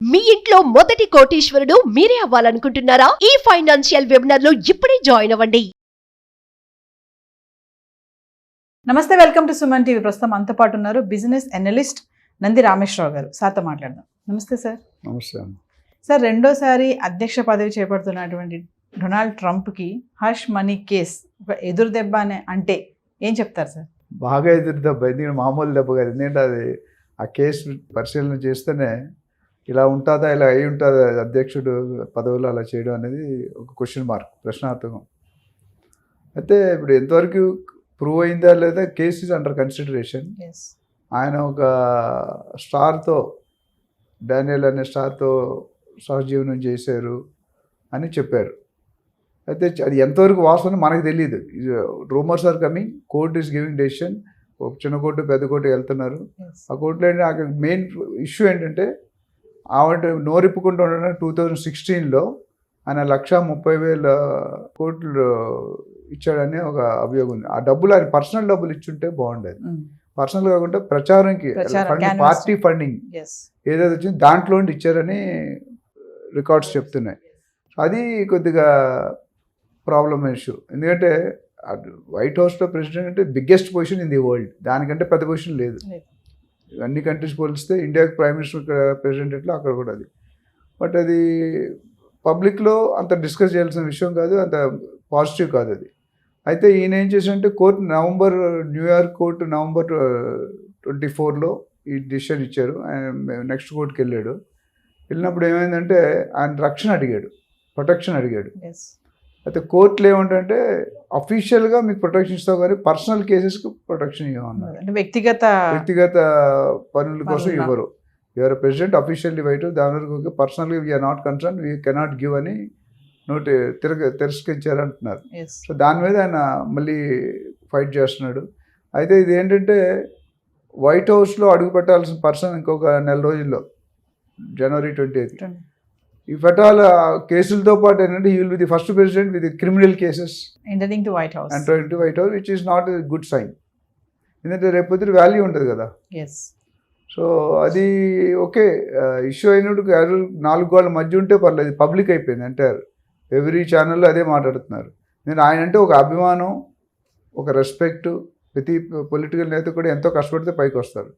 మీ ఇంట్లో మొదటి కోటీశ్వరుడు మీరే అవ్వాలనుకుంటున్నారా? ఈ ఫైనాన్షియల్ వెబినార్ లో ఇప్పుడే జాయిన్ అవ్వండి. నమస్తే, వెల్కమ్ టు సుమన్ టీవీ. ప్రస్తుతం మనతో పాటు ఉన్నారు బిజినెస్ అనలిస్ట్ నంది రామేశ్వరరావు గారు. సార్తో మాట్లాడదాం. నమస్తే సార్. నమస్తే. సార్, రెండోసారి అధ్యక్ష పదవి చేపడుతున్నటువంటి డొనాల్డ్ ట్రంప్కి హష్ మనీ కేస్ ఒక ఎదురు దెబ్బ అంటే ఏం చెప్తారు సార్? బాగా ఎదురు దెబ్బ, ఎందుకంటే మామూలు దెబ్బ కాదు. ఎందుకంటే అది ఆ కేసు పరిశీలన చేస్తేనే ఇలా ఉంటుందా, ఇలా అయి ఉంటుందా అధ్యక్షుడు పదవులు అలా చేయడం అనేది ఒక క్వశ్చన్ మార్క్, ప్రశ్నార్థకం. అయితే ఇప్పుడు ఎంతవరకు ప్రూవ్ అయిందా లేదా, కేసు ఇస్ అండర్ కన్సిడరేషన్. ఆయన ఒక స్టార్తో, డానియల్ అనే స్టార్తో సహజీవనం చేశారు అని చెప్పారు. అయితే అది ఎంతవరకు వాస్తవం మనకు తెలియదు. Rumours are coming, court is giving decision. ఒక చిన్న కోర్టు పెద్ద కోర్టు వెళ్తున్నారు. ఆ కోర్టులో ఏంటంటే మెయిన్ ఇష్యూ ఏంటంటే ఆవిడ నోరిప్పుకుంటూ ఉండడం 2016లో ఆయన 1,30,000 కోట్లు ఇచ్చాడని ఒక అభియోగం ఉంది. ఆ డబ్బులు ఆయన పర్సనల్ డబ్బులు ఇచ్చుంటే బాగుండేది. పర్సనల్ కాకుండా ప్రచారంకి పార్టీ ఫండింగ్ ఏదైతే వచ్చింది దాంట్లో ఇచ్చారని రికార్డ్స్ చెప్తున్నాయి. అది కొద్దిగా ప్రాబ్లమ్ ఇష్యూ. ఎందుకంటే వైట్ హౌస్లో ప్రెసిడెంట్ అంటే biggest position in the world. దానికంటే పెద్ద పొజిషన్ లేదు. అన్ని కంట్రీస్ పోలిస్తే ఇండియాకి ప్రైమ్ మినిస్టర్ ప్రెసిడెంట్ ఎట్లా అక్కడ కూడా అది. బట్ అది పబ్లిక్లో అంత డిస్కస్ చేయాల్సిన విషయం కాదు, అంత పాజిటివ్ కాదు అది. అయితే ఈయన ఏం చేశాడంటే కోర్టు న్యూయార్క్ కోర్టు నవంబర్ 24లో ఈ డిసిషన్ ఇచ్చారు. ఆయన నెక్స్ట్ కోర్టుకి వెళ్ళినప్పుడు ఏమైందంటే ఆయన రక్షణ అడిగాడు, ప్రొటెక్షన్ అడిగాడు. అయితే కోర్టులు ఏమంటే అఫీషియల్గా మీకు ప్రొటెక్షన్ ఇస్తావు కానీ పర్సనల్ కేసెస్కి ప్రొటెక్షన్ ఇవ్వమన్నారు. వ్యక్తిగత పనుల కోసం ఇవ్వరు. ఎవరు ప్రెసిడెంట్ అఫీషియల్లీ వైట్ దాని వరకు పర్సనల్గా we are not concern, we cannot give అని తిరస్కరించారంటున్నారు. సో దాని మీద ఆయన మళ్ళీ ఫైట్ చేస్తున్నాడు. అయితే ఇది ఏంటంటే వైట్ హౌస్లో అడుగు పెట్టాల్సిన పర్సన్ ఇంకొక నెల రోజుల్లో జనవరి 28 ఈ ఫెటాల కేసులతో పాటు ఏంటంటే he will be the first president with criminal cases entering to White House which is not a good sign. ఎందుకంటే రేపొద్దు వాల్యూ ఉంటుంది కదా. సో అది ఓకే ఇష్యూ అయినప్పుడు 4 గోళ్ళ మధ్య ఉంటే పర్లేదు, పబ్లిక్ అయిపోయింది. అంటారు ఎవ్రీ ఛానల్లో అదే మాట్లాడుతున్నారు. నేను ఆయన అంటే ఒక అభిమానం, ఒక రెస్పెక్ట్. ప్రతి పొలిటికల్ నేత కూడా ఎంతో కష్టపడితే పైకి వస్తారు.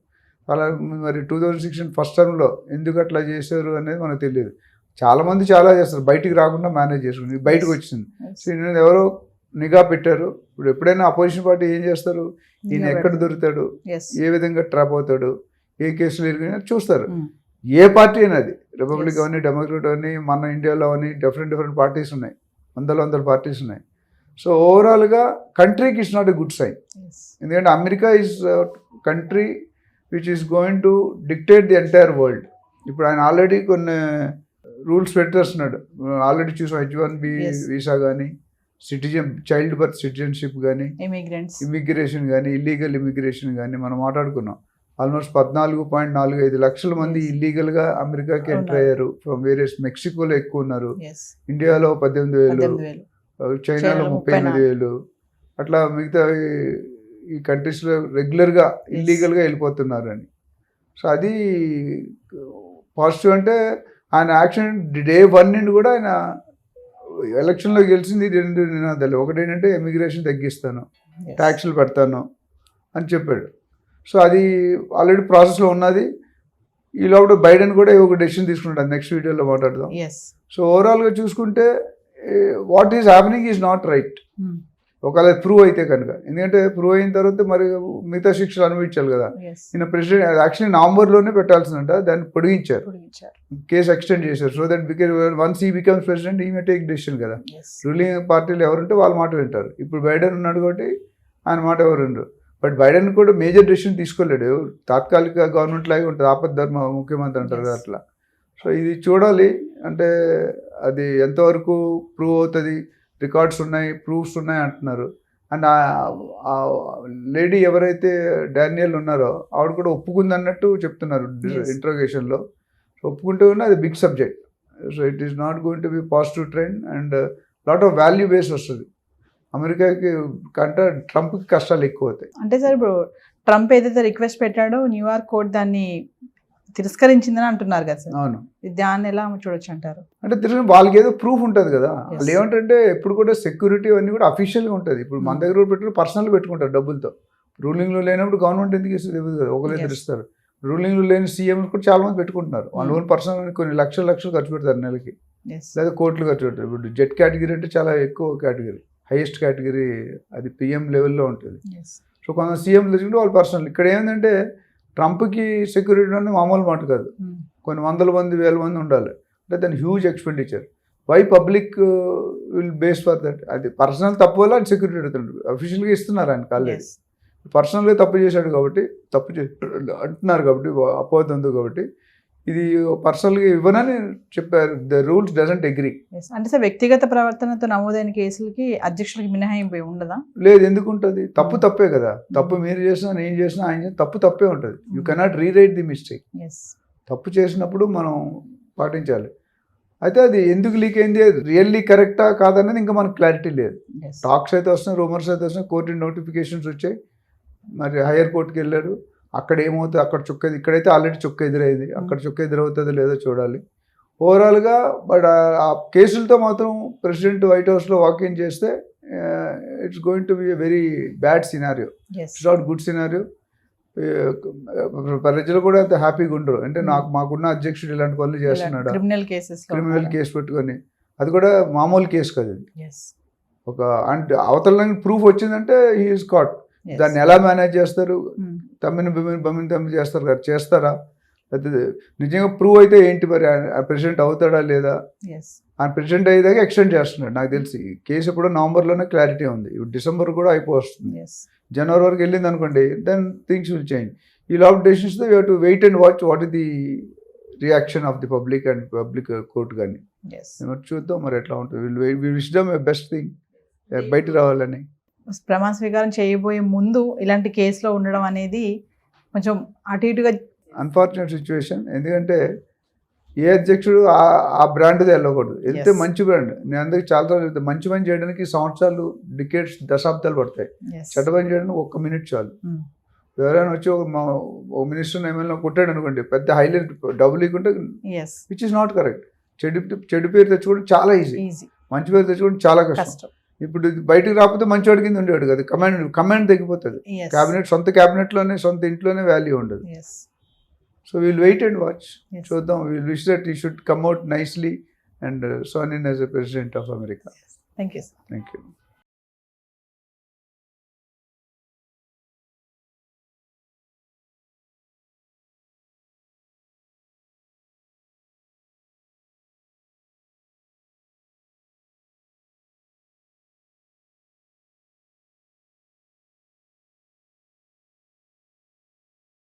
అలా మరి 2016 ఫస్ట్ టర్మ్లో ఎందుకు అట్లా చేశారు అనేది మనకు తెలియదు. చాలామంది చాలా చేస్తారు, బయటికి రాకుండా మేనేజ్ చేసుకుని బయటకు వచ్చింది. సో నేను ఎవరో నిఘా పెట్టారు. ఇప్పుడు ఎప్పుడైనా అపోజిషన్ పార్టీ ఏం చేస్తారు, ఈయన ఎక్కడ దొరుకుతాడు, ఏ విధంగా ట్రాప్ అవుతాడు, ఏ కేసులు ఎరిగినా చూస్తారు. ఏ పార్టీ అయినా అది రిపబ్లిక్ అవని, డెమోక్రాట్ అవని, మన ఇండియాలో అవని డిఫరెంట్ పార్టీస్ ఉన్నాయి, వందల పార్టీస్ ఉన్నాయి. సో ఓవరాల్గా కంట్రీకి it's not a good sign. ఎందుకంటే America is country which is going to dictate the entire world. ఇప్పుడు ఆయన ఆల్రెడీ కొన్ని రూల్స్ పెట్టేస్తున్నాడు. ఆల్రెడీ చూసాం H1B వీసా కానీ, చైల్డ్ బర్త్ సిటిజన్షిప్ కానీ, ఇమిగ్రేషన్ కానీ, ఇల్లీగల్ ఇమిగ్రేషన్ కానీ మనం మాట్లాడుకున్నాం. ఆల్మోస్ట్ 14.45 లక్షల మంది ఇల్లీగల్గా అమెరికాకి ఎంటర్ అయ్యారు ఫ్రమ్ వేరియస్. మెక్సికోలో ఎక్కువ ఉన్నారు, ఇండియాలో 18,000, చైనాలో 38,000, అట్లా మిగతా ఈ కంట్రీస్లో రెగ్యులర్గా ఇల్లీగల్గా వెళ్ళిపోతున్నారు అని. సో అది పాజిటివ్. అంటే ఆయన యాక్షన్ డే 1 నుండి కూడా ఆయన ఎలక్షన్లో గెలిచింది 2 నినాదాలు. ఒకటి ఏంటంటే ఎమిగ్రేషన్ తగ్గిస్తాను, ట్యాక్సులు పెడతాను అని చెప్పాడు. సో అది ఆల్రెడీ ప్రాసెస్లో ఉన్నది. ఈ లోపల బైడెన్ కూడా ఒక డెసిషన్ తీసుకుంటాడు, నెక్స్ట్ వీడియోలో మాట్లాడదాం. సో ఓవరాల్గా చూసుకుంటే what is happening is not right. ఒకవేళ ప్రూవ్ అయితే కనుక. ఎందుకంటే ప్రూవ్ అయిన తర్వాత మరి మిగతా శిక్షలు అనుభవించాలి కదా. ఈయన ప్రెసిడెంట్ యాక్చువల్లీ నవంబర్లోనే పెట్టాల్సిందంట, దాన్ని పొడిగించారు, కేసు ఎక్స్టెండ్ చేశారు. సో దట్ బికాస్ వన్స్ ఈ బికమ్స్ ప్రెసిడెంట్ ఈ మే టేక్ డెసిషన్ కదా. రూలింగ్ పార్టీలు ఎవరుంటే వాళ్ళ మాట వింటారు. ఇప్పుడు బైడెన్ ఉన్నాడు కాబట్టి ఆయన మాట ఎవరు వినరు. బట్ బైడెన్ కూడా మేజర్ డెసిషన్ తీసుకోలేడు. తాత్కాలిక గవర్నమెంట్ లాగే ఉంటుంది, ఆపద్ధర్మ ముఖ్యమంత్రి అంటారు కదా అట్లా. సో ఇది చూడాలి, అంటే అది ఎంతవరకు ప్రూవ్ అవుతుంది. రికార్డ్స్ ఉన్నాయి, ప్రూఫ్స్ ఉన్నాయి అంటున్నారు. అండ్ ఆ లేడీ ఎవరైతే డానియల్ ఉన్నారో ఆవిడ కూడా ఒప్పుకుంది అన్నట్టు చెప్తున్నారు ఇంట్రోగేషన్లో. సో ఒప్పుకుంటే ఉన్నా అది big subject. So it is not going to be positive trend and lot of value base వస్తుంది. అమెరికాకి కంటే ట్రంప్కి కష్టాలు ఎక్కువ అవుతాయి. అంటే సార్ ఇప్పుడు ట్రంప్ ఏదైతే రిక్వెస్ట్ పెట్టాడో న్యూయార్క్ కోర్ట్ దాన్ని తిరస్కరించిందని అంటున్నారు కదా సార్, అవును. దాన్ని ఎలా చూడొచ్చు అంటారు? అంటే తిరిగి వాళ్ళకి ఏదో ప్రూఫ్ ఉంటుంది కదా. Yes. వాళ్ళు ఏమంటే ఎప్పుడు కూడా సెక్యూరిటీ అన్నీ కూడా అఫీషియల్గా ఉంటుంది. ఇప్పుడు మన దగ్గర పెట్టుకుని పర్సనల్ పెట్టుకుంటారు డబ్బులతో. రూలింగ్లో లేనప్పుడు గవర్నమెంట్ ఎందుకు ఇస్తుంది? ఇవ్వదు కదా, ఒకరే Yes. తెలుస్తారు. రూలింగ్లో లేని సీఎం కూడా చాలా మంది పెట్టుకుంటున్నారు. వాళ్ళ ఓన్ పర్సనల్ కొన్ని లక్షలు ఖర్చు పెడతారు నెలకి, Yes. లేదా కోట్లు ఖర్చు పెడతారు. ఇప్పుడు జెడ్ కేటగిరీ అంటే చాలా ఎక్కువ కేటగిరీ, హైయెస్ట్ కేటగిరీ, అది పిఎం లెవెల్లో ఉంటుంది. Yes. సో కొంత సీఎం తెచ్చుకుంటే వాళ్ళు పర్సనల్. ఇక్కడ ఏంటంటే ట్రంప్కి సెక్యూరిటీ అనేది మామూలు మాట కాదు, కొన్ని వందల మంది వేల మంది ఉండాలి. అంటే దాని huge expenditure. Why public will base for that? అది పర్సనల్ తప్పు వల్ల అది సెక్యూరిటీ అడుగుతుంటారు. అఫీషియల్గా ఇస్తున్నారు ఆయన కాలేజ్. Yes. పర్సనల్గా తప్పు చేశాడు కాబట్టి, తప్పు అంటున్నారు కాబట్టి, అపోహ ఉంది కాబట్టి ఇది పర్సనల్గా ఇవ్వనని చెప్పారు. The rules doesn't agree. Yes. అంటే సార్ వ్యక్తిగత ప్రవర్తనతో నమోదైన కేసులకి అధ్యక్షులకి మినహాయింపు ఉండదా? లేదు, ఎందుకు ఉంటుంది? తప్పు తప్పే కదా. తప్పు మీరు చేసినా నేను చేసినా ఆయన చేసినా తప్పు తప్పే ఉంటుంది. You cannot rewrite the mistake. Yes. తప్పు చేసినప్పుడు మనం పాటించాలి. అయితే అది ఎందుకు లీక్ అయింది, రియల్లీ కరెక్టా కాదన్నది ఇంకా మనకు క్లారిటీ లేదు. Yes. టాక్స్ అయితే వస్తున్నాయి, రూమర్స్ అయితే వస్తున్నాయి, కోర్టు నోటిఫికేషన్స్ వచ్చాయి. మరి హైయర్ కోర్టుకి వెళ్ళారు, అక్కడ ఏమవుతుంది, అక్కడ చుక్క, ఇక్కడైతే ఆల్రెడీ చుక్క ఎదురైంది, అక్కడ చుక్క ఎదురవుతుందో లేదో చూడాలి. ఓవరాల్గా బట్ ఆ కేసులతో మాత్రం ప్రెసిడెంట్ వైట్ హౌస్లో వాకింగ్ చేస్తే it's going to B a very bad scenario. Yes. It's not good scenario. ప్రజలు కూడా అంత హ్యాపీగా ఉండరు. అంటే మాకున్న అధ్యక్షుడు ఇలాంటి పనులు చేస్తున్నాడు, క్రిమినల్ కేసెస్ క్రిమినల్ కేసు పెట్టుకొని, అది కూడా మామూలు కేసు కదా ఇది. Yes. ఒక అంటే అవతల ప్రూఫ్ వచ్చిందంటే హీఈస్ కాట్. Yes. దాన్ని ఎలా మేనేజ్ చేస్తారు? Hmm. తమ్మిని చేస్తారు కదా, చేస్తారా? అయితే నిజంగా ప్రూవ్ అయితే ఏంటి మరి, ప్రెసిడెంట్ అవుతాడా లేదా? Yes. ఆయన ప్రెసిడెంట్ అయ్యేదాకా ఎక్స్టెండ్ చేస్తున్నాడు నాకు తెలిసి. కేసు ఇప్పుడు నవంబర్లోనే క్లారిటీ ఉంది, ఇప్పుడు డిసెంబర్ కూడా అయిపోతుంది. Yes. జనవరి వరకు వెళ్ళింది అనుకోండి, దెన్ థింగ్స్ విల్ చేంజ్. ఈ lot decisions you have to wait and watch what is the reaction of the public and public court కానీ. Yes. మరి చూద్దాం మరి ఎట్లా ఉంటుంది. We wish them best thing, బయటకు రావాలని. ప్రమాణ స్వీకారం చేయబోయే ముందు ఇలాంటి కేసులో ఉండడం అనేది కొంచెం అటు ఇటుగా అన్ఫార్చునేట్ సిచ్యువేషన్. ఎందుకంటే ఏ అధ్యక్షుడు ఆ బ్రాండ్ది వెళ్ళకూడదు. వెళ్తే Yes. మంచి బ్రాండ్. నేను అందరికి చాలా సార్లు మంచి పని చేయడానికి సంవత్సరాలు, డికేట్స్, దశాబ్దాలు పడతాయి. Yes. చెడ్డ పని చేయడానికి 1 మినిట్ చాలు. Hmm. ఎవరైనా వచ్చి ఒక మినిస్టర్ ఎమ్మెల్యే కొట్టాడు అనుకోండి, పెద్ద హైలైట్ డబ్బులు ఇవ్వకుంటే, Yes. Which is not correct. చెడు పేరు తెచ్చుకోవడం చాలా ఈజీ, Easy. మంచి పేరు తెచ్చుకోవడం చాలా కష్టం. కష్టం. ఇప్పుడు ఇది బయటకు రాకపోతే మంచివాడి కింద ఉండేవాడు కదా, కమాండ్ తగ్గిపోతుంది. Yes. క్యాబినెట్, సొంత క్యాబినెట్లోనే, సొంత ఇంట్లోనే వాల్యూ ఉండదు. Yes. So we'll wait and watch. Yes. Chodam, we'll wish that he should come out nicely and sworn in as a president of America. Thank you, sir. Thank you.